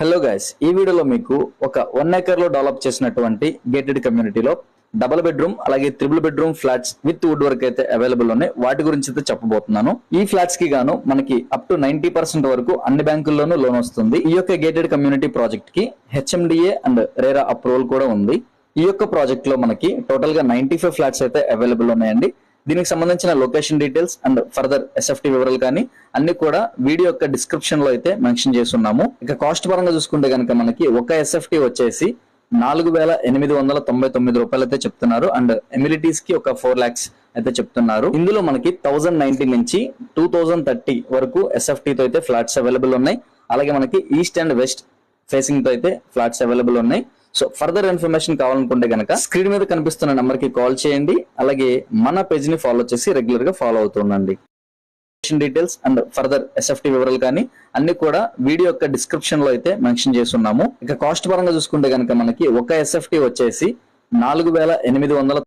Hello guys, ఈ వీడియోలో మీకు ఒక 1 acre లో డెవలప్ చేసినటువంటి గేటెడ్ కమ్యూనిటీలో డబుల్ బెడ్రూమ్ అలాగే triple bedroom flats with wood work అయితే అవైలబుల్ ఉన్నాయి. వాటి గురించి అయితే చెప్పబోతున్నాను. ఈ ఫ్లాట్స్ కి గాను మనకి అప్ టు 90% వరకు అన్ని బ్యాంకుల్లోనూ లోన్ వస్తుంది. ఈ యొక్క గేటెడ్ కమ్యూనిటీ ప్రాజెక్ట్ కి హెచ్ఎండిఏ అండ్ రేరా అప్రూవల్ కూడా ఉంది. ఈ యొక్క ప్రాజెక్ట్ లో మనకి టోటల్ గా 95 ఫ్లాట్స్ అయితే అవైలబుల్ ఉన్నాయండి. దీనికి సంబంధించిన location details and further SFT వివరాలు కానీ అన్ని కూడా వీడియో యొక్క డిస్క్రిప్షన్ లో అయితే మెన్షన్ చేస్తున్నాము. ఇక కాస్ట్ పరంగా చూసుకుంటే కనుక మనకి ఒక ఎస్ఎఫ్టీ వచ్చేసి 4,899 రూపాయలు అయితే చెప్తున్నారు. అండ్ ఎమ్యూనిటీస్ కి ఒక 4 lakhs అయితే చెప్తున్నారు. ఇందులో మనకి 1090 నుంచి 2030 వరకు ఎస్ఎఫ్టీ తో అయితే ఫ్లాట్స్ అవైలబుల్ ఉన్నాయి. అలాగే మనకి ఈస్ట్ అండ్ వెస్ట్ ఫేసింగ్ తో అయితే ఫ్లాట్స్ అవైలబుల్ ఉన్నాయి. సో ఫర్దర్ ఇన్ఫర్మేషన్ కావాలనుకుంటే కనుక స్క్రీన్ మీద కనిపిస్తున్న నెంబర్ కి కాల్ చేయండి. అలాగే మన పేజ్ ని ఫాలో చేసి రెగ్యులర్ గా ఫాలో అవుతుండండి. డీటెయిల్స్ అండ్ ఫర్దర్ ఎస్ఎఫ్టీ వివరాలు కానీ అన్ని కూడా వీడియో యొక్క డిస్క్రిప్షన్ లో అయితే మెన్షన్ చేస్తున్నాము. ఇక కాస్ట్ పరంగా చూసుకుంటే కనుక మనకి ఒక ఎస్ఎఫ్టీ వచ్చేసి 4,899